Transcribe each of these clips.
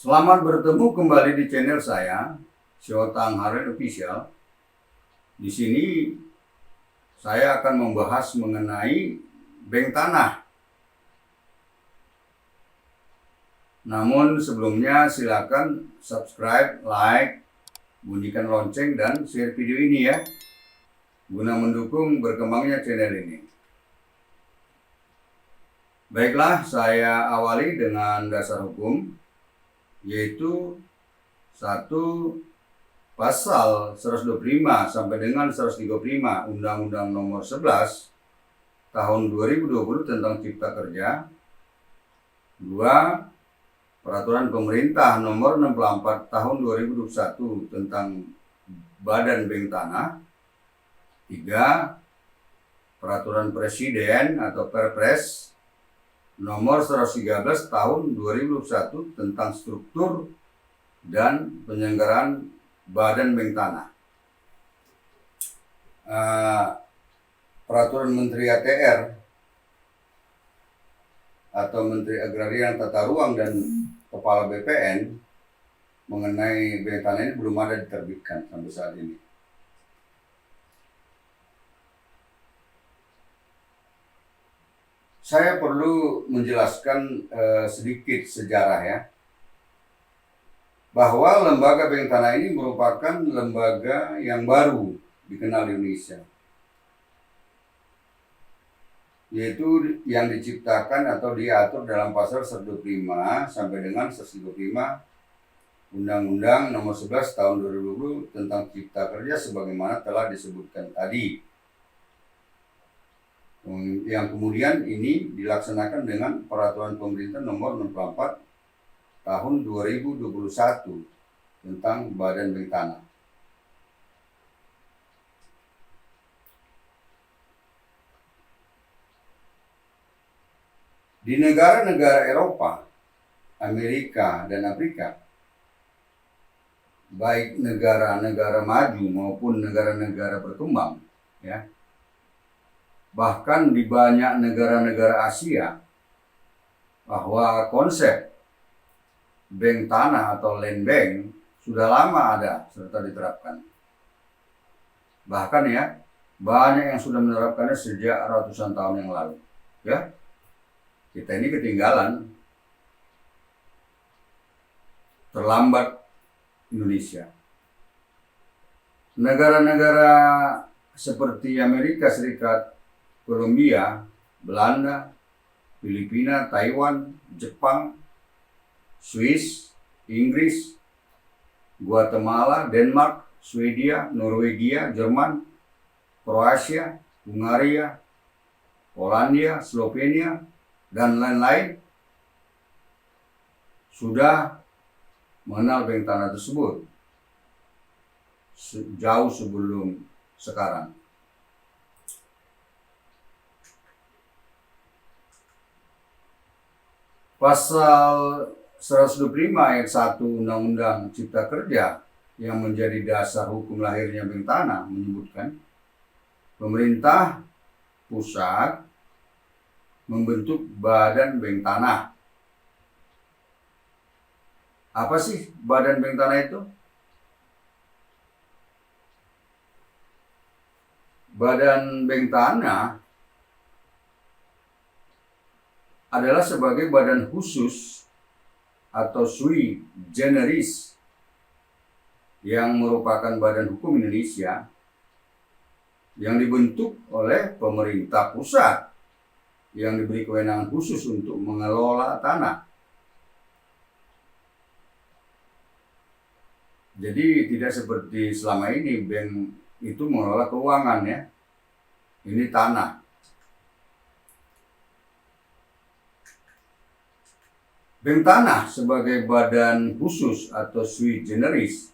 Selamat bertemu kembali di channel saya, Syotang Haren Official. Di sini saya akan membahas mengenai bank tanah. Namun sebelumnya silakan subscribe, like, bunyikan lonceng dan share video ini ya, guna mendukung berkembangnya channel ini. Baiklah, saya awali dengan dasar hukum, yaitu 1. Pasal 125 sampai dengan 135 Undang-Undang Nomor 11 Tahun 2020 tentang Cipta Kerja. 2. Peraturan Pemerintah Nomor 64 Tahun 2021 tentang Badan Bank Tanah. 3. Peraturan Presiden atau Perpres Nomor 113 Tahun 2021 tentang struktur dan penyelenggaraan Badan Bank Tanah. Peraturan Menteri ATR atau Menteri Agraria Tata Ruang dan Kepala BPN mengenai bank tanah ini belum ada diterbitkan sampai saat ini. Saya perlu menjelaskan sedikit sejarah ya, bahwa lembaga bank tanah ini merupakan lembaga yang baru dikenal di Indonesia, yaitu yang diciptakan atau diatur dalam pasal 125 sampai dengan 135 Undang-Undang Nomor 11 Tahun 2020 tentang Cipta Kerja sebagaimana telah disebutkan tadi, yang kemudian ini dilaksanakan dengan Peraturan Pemerintah Nomor 64 Tahun 2021 tentang Badan Bank Tanah. Di negara-negara Eropa, Amerika, dan Afrika, baik negara-negara maju maupun negara-negara berkembang, ya, bahkan di banyak negara-negara Asia, bahwa konsep bank tanah atau land bank sudah lama ada serta diterapkan. Bahkan ya, banyak yang sudah menerapkannya sejak ratusan tahun yang lalu. Ya, kita ini ketinggalan, terlambat Indonesia. Negara-negara seperti Amerika Serikat, Kolombia, Belanda, Filipina, Taiwan, Jepang, Swiss, Inggris, Guatemala, Denmark, Swedia, Norwegia, Jerman, Kroasia, Hungaria, Polandia, Slovenia, dan lain-lain sudah mengenal bank tanah tersebut jauh sebelum sekarang. Pasal 125 ayat 1 Undang-Undang Cipta Kerja yang menjadi dasar hukum lahirnya bank tanah menyebutkan pemerintah pusat membentuk Badan Bank Tanah. Apa sih Badan Bank Tanah itu? Badan Bank Tanah adalah sebagai badan khusus atau sui generis yang merupakan badan hukum Indonesia yang dibentuk oleh pemerintah pusat yang diberi kewenangan khusus untuk mengelola tanah. Jadi tidak seperti selama ini bank itu mengelola keuangan ya. Ini tanah. Bank tanah sebagai badan khusus atau sui generis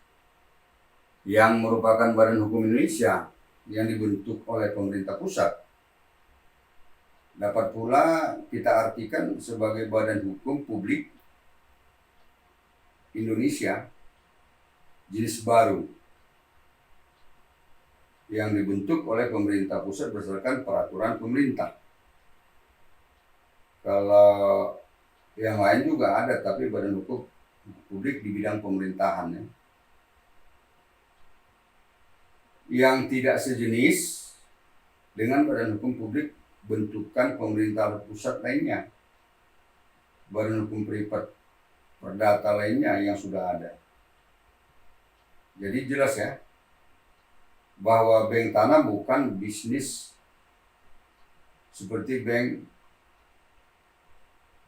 yang merupakan badan hukum Indonesia yang dibentuk oleh pemerintah pusat dapat pula kita artikan sebagai badan hukum publik Indonesia jenis baru yang dibentuk oleh pemerintah pusat berdasarkan peraturan pemerintah. Kalau yang lain juga ada, tapi badan hukum publik di bidang pemerintahan ya, yang tidak sejenis dengan badan hukum publik bentukan pemerintah pusat lainnya, badan hukum privat perdata lainnya yang sudah ada. Jadi jelas ya, bahwa bank tanah bukan bisnis seperti bank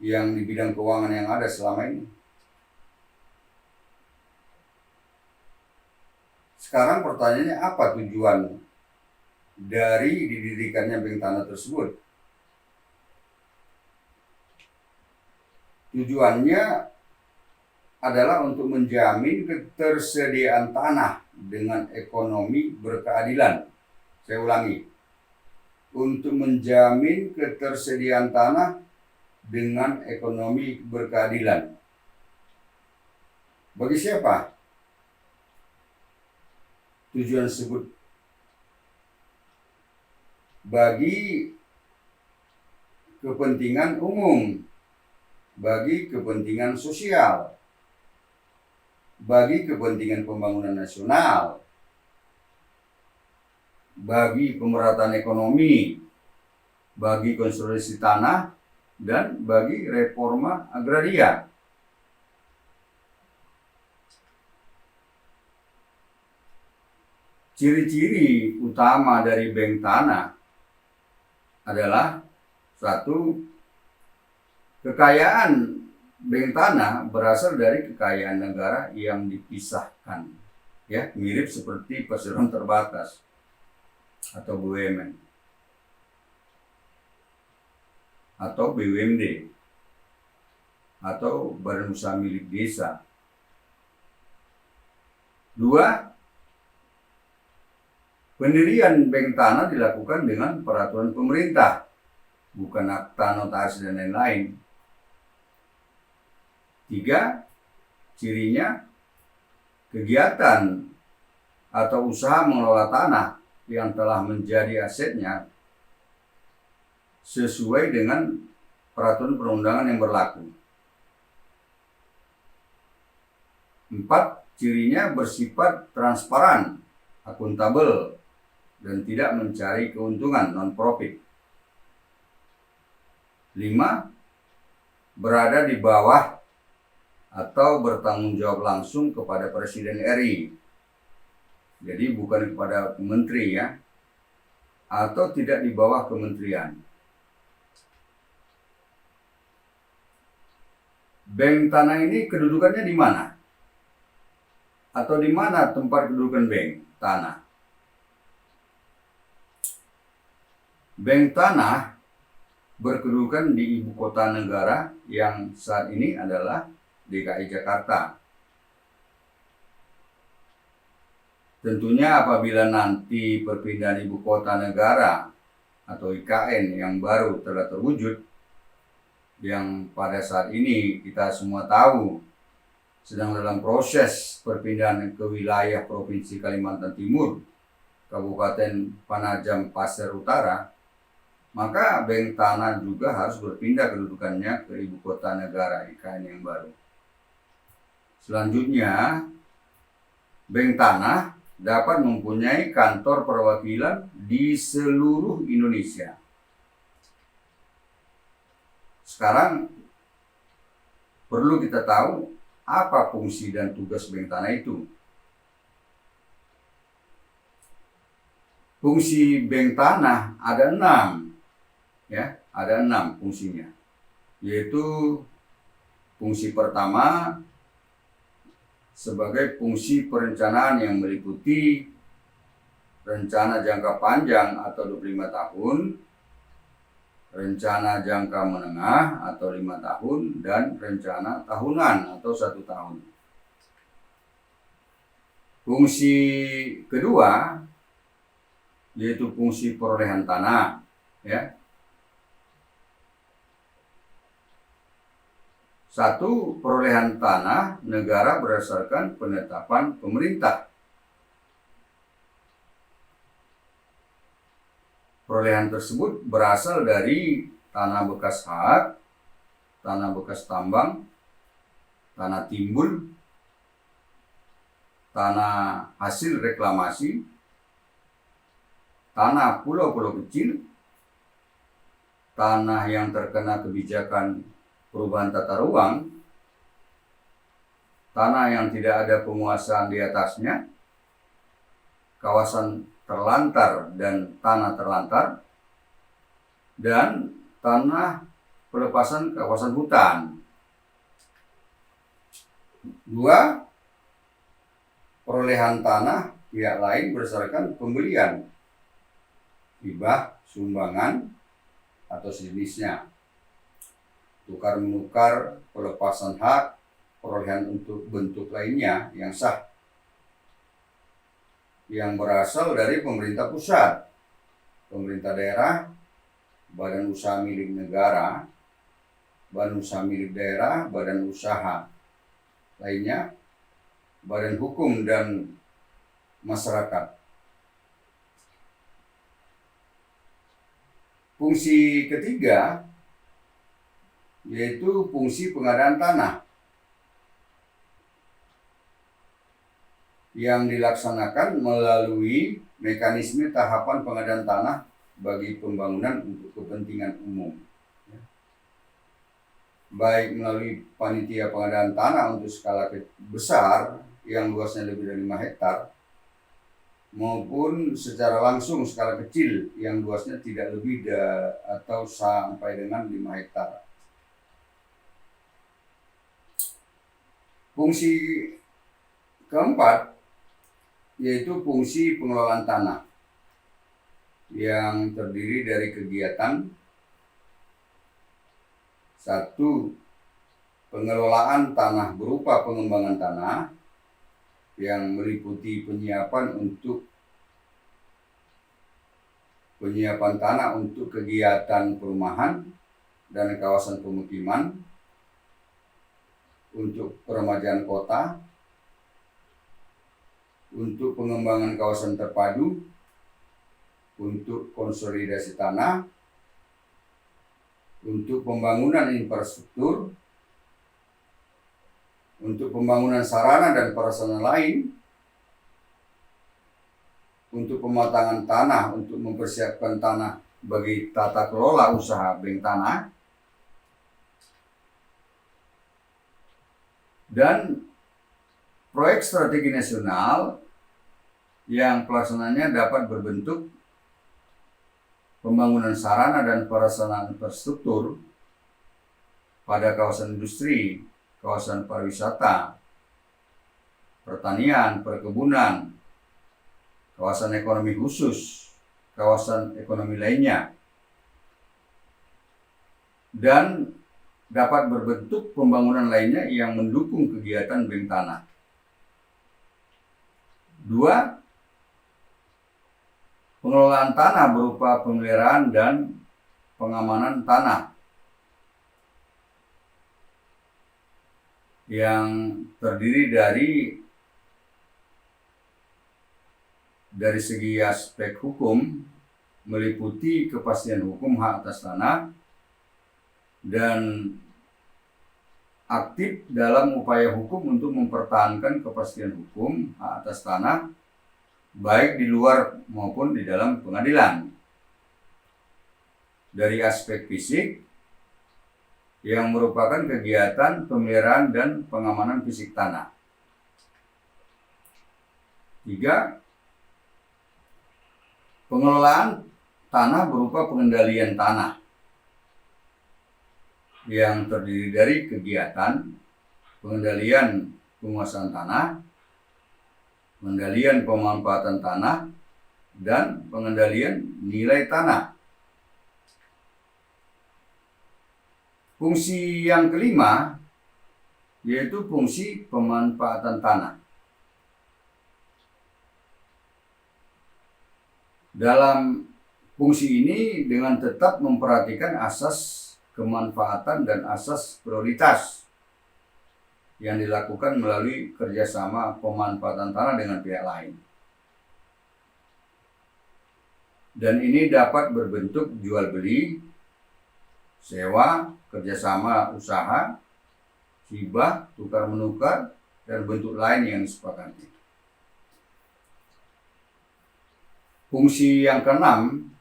yang di bidang keuangan yang ada selama ini. Sekarang pertanyaannya, apa tujuan dari didirikannya bank tanah tersebut? Tujuannya adalah untuk menjamin ketersediaan tanah dengan ekonomi berkeadilan. Saya ulangi, untuk menjamin ketersediaan tanah dengan ekonomi berkeadilan. Bagi siapa tujuan tersebut? Bagi kepentingan umum, bagi kepentingan sosial, bagi kepentingan pembangunan nasional, bagi pemerataan ekonomi, bagi konsolidasi tanah, dan bagi reforma agraria. Ciri-ciri utama dari bank tanah adalah satu, kekayaan bank tanah berasal dari kekayaan negara yang dipisahkan, ya, mirip seperti perseroan terbatas atau BUMN atau BUMD atau badan usaha milik desa. Dua, pendirian bank tanah dilakukan dengan peraturan pemerintah, bukan akta notasi dan lain-lain. Tiga, cirinya kegiatan atau usaha mengelola tanah yang telah menjadi asetnya sesuai dengan peraturan perundangan yang berlaku. Empat, cirinya bersifat transparan, akuntabel, dan tidak mencari keuntungan non-profit. Lima, berada di bawah atau bertanggung jawab langsung kepada Presiden RI. Jadi bukan kepada menteri ya, atau tidak di bawah kementerian. Bank tanah ini kedudukannya di mana? Atau di mana tempat kedudukan bank tanah? Bank tanah berkedudukan di ibu kota negara yang saat ini adalah DKI Jakarta. Tentunya apabila nanti perpindahan ibu kota negara atau IKN yang baru telah terwujud, yang pada saat ini kita semua tahu sedang dalam proses perpindahan ke wilayah Provinsi Kalimantan Timur, Kabupaten Penajam Pasir Utara, maka bank tanah juga harus berpindah kedudukannya ke ibu kota negara IKN yang baru. Selanjutnya, bank tanah dapat mempunyai kantor perwakilan di seluruh Indonesia. Sekarang perlu kita tahu apa fungsi dan tugas bank tanah itu. Fungsi bank tanah ada 6, ya, ada 6 fungsinya. Yaitu fungsi pertama sebagai fungsi perencanaan yang meliputi rencana jangka panjang atau 25 tahun, rencana jangka menengah atau 5 tahun, dan rencana tahunan atau 1 tahun. Fungsi kedua yaitu fungsi perolehan tanah, ya. 1, perolehan tanah negara berdasarkan penetapan pemerintah. Perolehan tersebut berasal dari tanah bekas hak, tanah bekas tambang, tanah timbul, tanah hasil reklamasi, tanah pulau-pulau kecil, tanah yang terkena kebijakan perubahan tata ruang, tanah yang tidak ada penguasaan di atasnya, kawasan terlantar dan tanah terlantar, dan tanah pelepasan kawasan hutan. 2. Perolehan tanah pihak lain berdasarkan pembelian, hibah, sumbangan, atau sejenisnya, tukar menukar, pelepasan hak, perolehan untuk bentuk lainnya yang sah, yang berasal dari pemerintah pusat, pemerintah daerah, badan usaha milik negara, badan usaha milik daerah, badan usaha lainnya, badan hukum, dan masyarakat. Fungsi ketiga yaitu fungsi pengadaan tanah yang dilaksanakan melalui mekanisme tahapan pengadaan tanah bagi pembangunan untuk kepentingan umum, baik melalui panitia pengadaan tanah untuk skala besar yang luasnya lebih dari 5 hektar, maupun secara langsung skala kecil yang luasnya tidak lebih atau sampai dengan 5 hektar. Fungsi keempat yaitu fungsi pengelolaan tanah yang terdiri dari kegiatan 1. Pengelolaan tanah berupa pengembangan tanah yang meliputi penyiapan tanah untuk kegiatan perumahan dan kawasan pemukiman, untuk peremajaan kota, untuk pengembangan kawasan terpadu, untuk konsolidasi tanah, untuk pembangunan infrastruktur, untuk pembangunan sarana dan prasarana lain, untuk pematangan tanah untuk mempersiapkan tanah bagi tata kelola usaha bank tanah, dan proyek strategi nasional yang pelaksanaannya dapat berbentuk pembangunan sarana dan prasarana infrastruktur pada kawasan industri, kawasan pariwisata, pertanian, perkebunan, kawasan ekonomi khusus, kawasan ekonomi lainnya, dan dapat berbentuk pembangunan lainnya yang mendukung kegiatan bank tanah. 2. Pengelolaan tanah berupa pemeliharaan dan pengamanan tanah yang terdiri dari segi aspek hukum, meliputi kepastian hukum hak atas tanah dan aktif dalam upaya hukum untuk mempertahankan kepastian hukum hak atas tanah baik di luar maupun di dalam pengadilan. Dari aspek fisik yang merupakan kegiatan pemeliharaan dan pengamanan fisik tanah. 3. Pengelolaan tanah berupa pengendalian tanah yang terdiri dari kegiatan pengendalian penguasaan tanah, pengendalian pemanfaatan tanah, dan pengendalian nilai tanah. Fungsi yang kelima yaitu fungsi pemanfaatan tanah. Dalam fungsi ini dengan tetap memperhatikan asas kemanfaatan dan asas prioritas yang dilakukan melalui kerjasama pemanfaatan tanah dengan pihak lain. Dan ini dapat berbentuk jual beli, sewa, kerjasama usaha, hibah, tukar menukar, dan bentuk lain yang disepakati. Fungsi yang keenam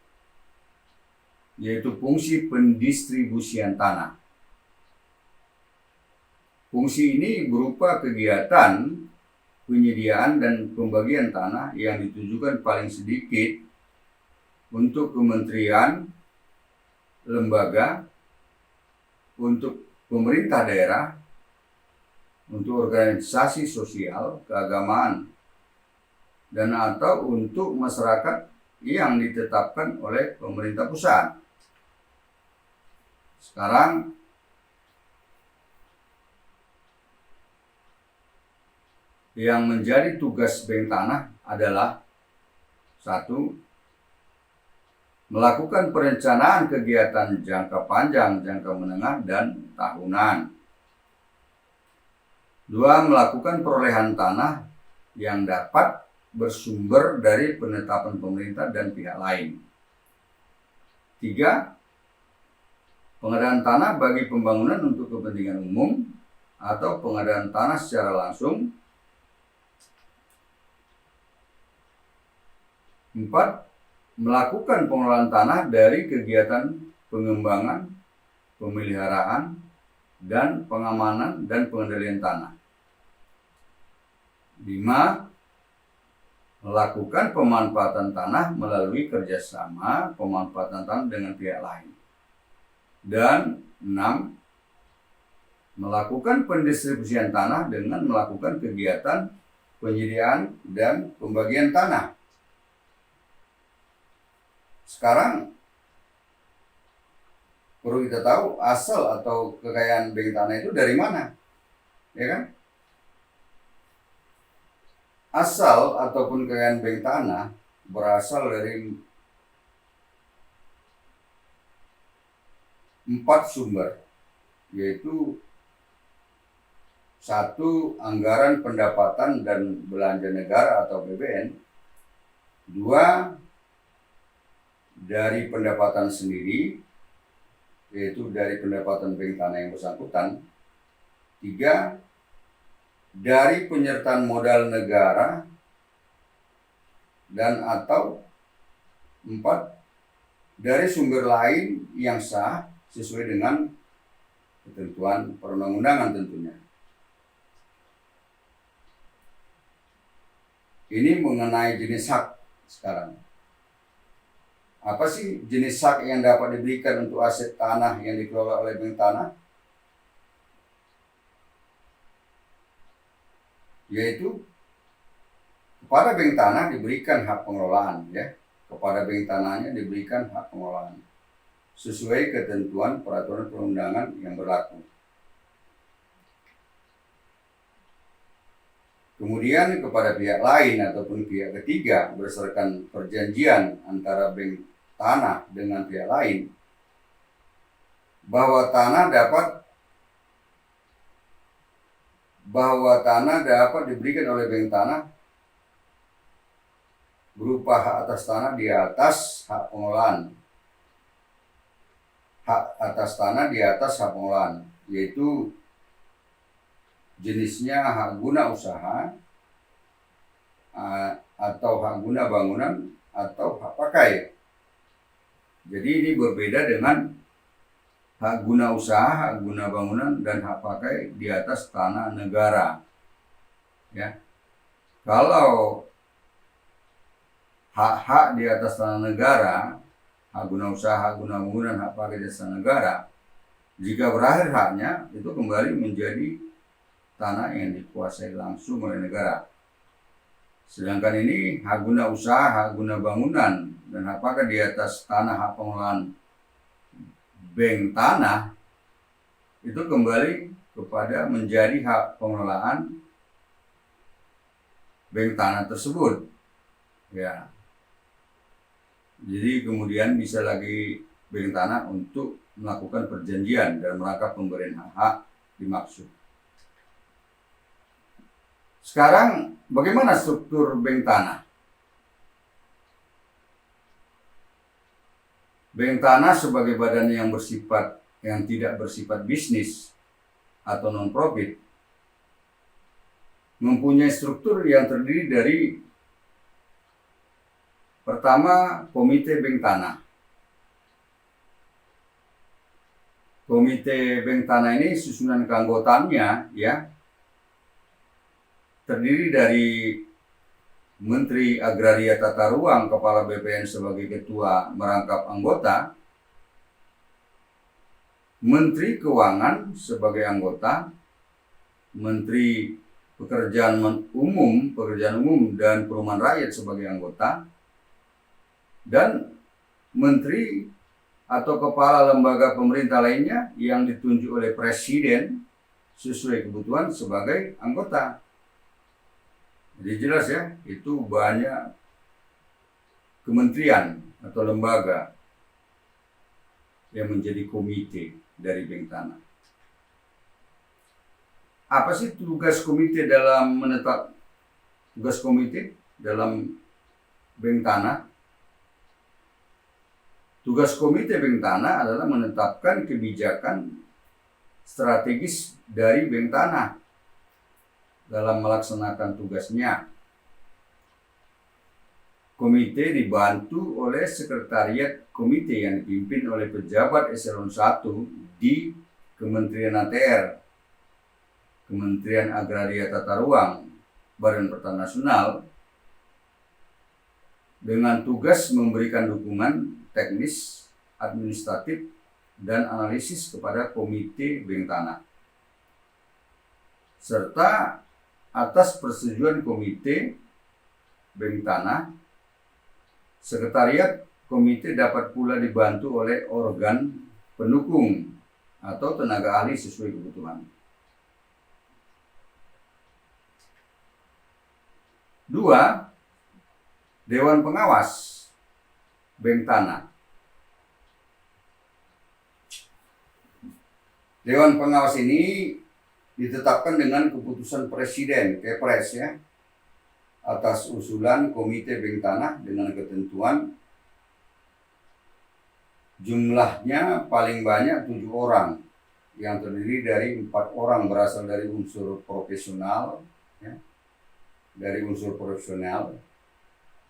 yaitu fungsi pendistribusian tanah. Fungsi ini berupa kegiatan penyediaan dan pembagian tanah yang ditujukan paling sedikit untuk kementerian, lembaga, untuk pemerintah daerah, untuk organisasi sosial, keagamaan, dan atau untuk masyarakat yang ditetapkan oleh pemerintah pusat. Sekarang yang menjadi tugas Bank Tanah adalah 1. Melakukan perencanaan kegiatan jangka panjang, jangka menengah, dan tahunan. 2. Melakukan perolehan tanah yang dapat bersumber dari penetapan pemerintah dan pihak lain. 3. Pengadaan tanah bagi pembangunan untuk kepentingan umum atau pengadaan tanah secara langsung. 4. Melakukan pengelolaan tanah dari kegiatan pengembangan, pemeliharaan, dan pengamanan dan pengendalian tanah. 5. Melakukan pemanfaatan tanah melalui kerjasama pemanfaatan tanah dengan pihak lain. Dan 6. Melakukan pendistribusian tanah dengan melakukan kegiatan penyediaan dan pembagian tanah. Sekarang perlu kita tahu asal atau kekayaan Bank Tanah itu dari mana, ya kan? Asal ataupun kekayaan Bank Tanah berasal dari 4 sumber, yaitu 1. Anggaran pendapatan dan belanja negara atau APBN. 2. Dari pendapatan sendiri, yaitu dari pendapatan Bank Tanah yang bersangkutan. 3. Dari penyertaan modal negara dan atau 4. Dari sumber lain yang sah sesuai dengan ketentuan perundang-undangan tentunya. Ini mengenai jenis hak sekarang. Apa sih jenis hak yang dapat diberikan untuk aset tanah yang dikelola oleh Bank Tanah? Yaitu kepada Bank Tanah diberikan hak pengelolaan, ya. Kepada Bank Tanahnya diberikan hak pengelolaan sesuai ketentuan peraturan perundangan yang berlaku. Kemudian kepada pihak lain ataupun pihak ketiga berdasarkan perjanjian antara Bank Tanah dengan pihak lain, bahwa tanah dapat diberikan oleh Bank Tanah berupa hak atas tanah di atas hak pengelolaan. Hak atas tanah di atas hak pengelolaan, yaitu jenisnya hak guna usaha atau hak guna bangunan atau hak pakai. Jadi ini berbeda dengan hak guna usaha, hak guna bangunan, dan hak pakai di atas tanah negara. Ya, kalau hak-hak di atas tanah negara, hak guna usaha, hak guna bangunan, hak pakai di atas tanah negara, jika berakhir haknya itu kembali menjadi tanah yang dikuasai langsung oleh negara. Sedangkan ini hak guna usaha, hak guna bangunan, dan hak pakai di atas tanah hak pengelolaan Bank Tanah itu kembali kepada menjadi hak pengelolaan Bank Tanah tersebut. Ya. Jadi kemudian bisa lagi Bank Tanah untuk melakukan perjanjian dalam rangka pemberian hak-hak dimaksud. Sekarang bagaimana struktur Bank Tanah? Bank Tanah sebagai badan yang tidak bersifat bisnis atau non-profit mempunyai struktur yang terdiri dari pertama Komite Bank Tanah. Komite Bank Tanah ini susunan keanggotaannya ya terdiri dari Menteri Agraria Tata Ruang, Kepala BPN sebagai ketua merangkap anggota, Menteri Keuangan sebagai anggota, Menteri Pekerjaan Umum dan Perumahan Rakyat sebagai anggota, dan menteri atau kepala lembaga pemerintah lainnya yang ditunjuk oleh Presiden sesuai kebutuhan sebagai anggota. Jadi jelas ya, itu banyak kementerian atau lembaga yang menjadi komite dari Bank Tanah. Apa sih tugas komite dalam Bank Tanah? Tugas komite Bank Tanah adalah menetapkan kebijakan strategis dari Bank Tanah dalam melaksanakan tugasnya. Komite dibantu oleh sekretariat komite yang dipimpin oleh pejabat eselon 1 di Kementerian ATR, Kementerian Agraria Tata Ruang, Badan Pertanahan Nasional, dengan tugas memberikan dukungan teknis, administratif, dan analisis kepada Komite Bank Tanah. Serta atas persetujuan Komite Bank Tanah, sekretariat komite dapat pula dibantu oleh organ pendukung atau tenaga ahli sesuai kebutuhan. 2. Dewan Pengawas Bank Tanah. Dewan Pengawas ini ditetapkan dengan keputusan Presiden, Kepres ya, atas usulan Komite Bank Tanah dengan ketentuan jumlahnya paling banyak 7 orang yang terdiri dari 4 orang berasal dari unsur profesional ya,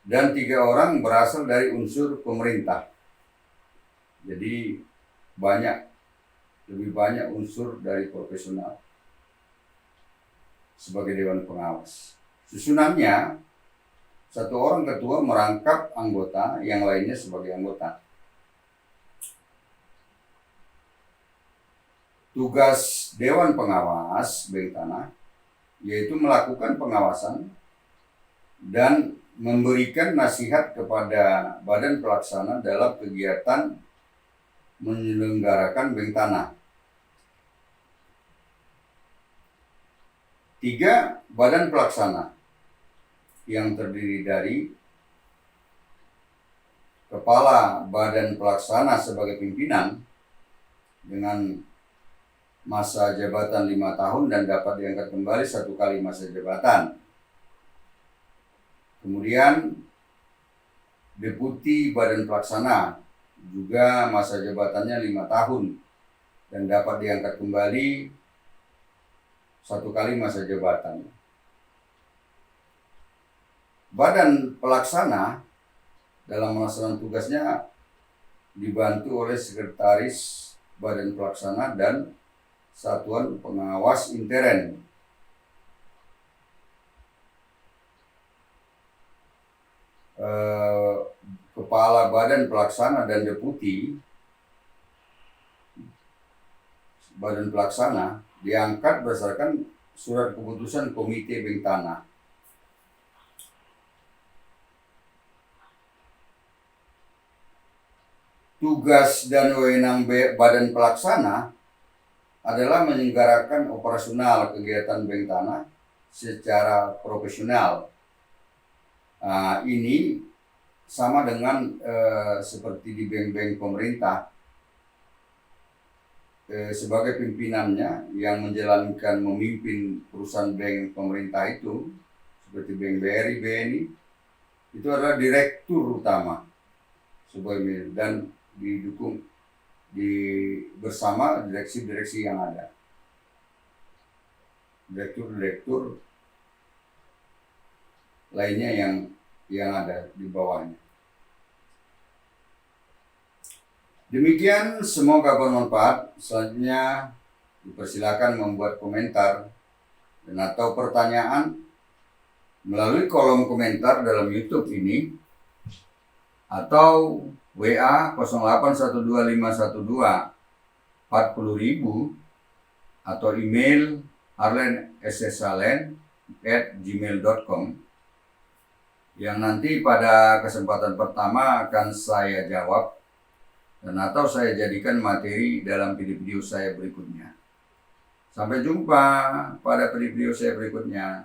dan 3 orang berasal dari unsur pemerintah. Jadi lebih banyak unsur dari profesional sebagai Dewan Pengawas. Susunannya, 1 orang ketua merangkap anggota, yang lainnya sebagai anggota. Tugas Dewan Pengawas Bank Tanah yaitu melakukan pengawasan dan memberikan nasihat kepada Badan Pelaksana dalam kegiatan menyelenggarakan Bank Tanah. 3. Badan Pelaksana yang terdiri dari Kepala Badan Pelaksana sebagai pimpinan dengan masa jabatan 5 tahun dan dapat diangkat kembali 1 kali masa jabatan. Kemudian Deputi Badan Pelaksana juga masa jabatannya 5 tahun dan dapat diangkat kembali 1 kali masa jabatan. Badan Pelaksana dalam melaksanakan tugasnya dibantu oleh Sekretaris Badan Pelaksana dan Satuan Pengawas Intern. Kepala Badan Pelaksana dan Deputi Badan Pelaksana diangkat berdasarkan surat keputusan Komite Bank Tanah. Tugas dan wewenang Badan Pelaksana adalah menyelenggarakan operasional kegiatan Bank Tanah secara profesional. Ini sama dengan seperti di bank-bank pemerintah. Sebagai pimpinannya yang menjalankan memimpin perusahaan bank pemerintah itu seperti Bank BRI, BNI itu adalah direktur utama sebagai dan didukung bersama direksi-direksi yang ada. direktur lainnya yang ada di bawahnya. Demikian, semoga bermanfaat. Selanjutnya dipersilakan membuat komentar dan atau pertanyaan melalui kolom komentar dalam YouTube ini atau WA 081251240.000 atau email arlen@gmail.com yang nanti pada kesempatan pertama akan saya jawab dan atau saya jadikan materi dalam video-video saya berikutnya. Sampai jumpa pada video saya berikutnya.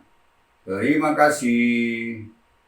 Terima kasih.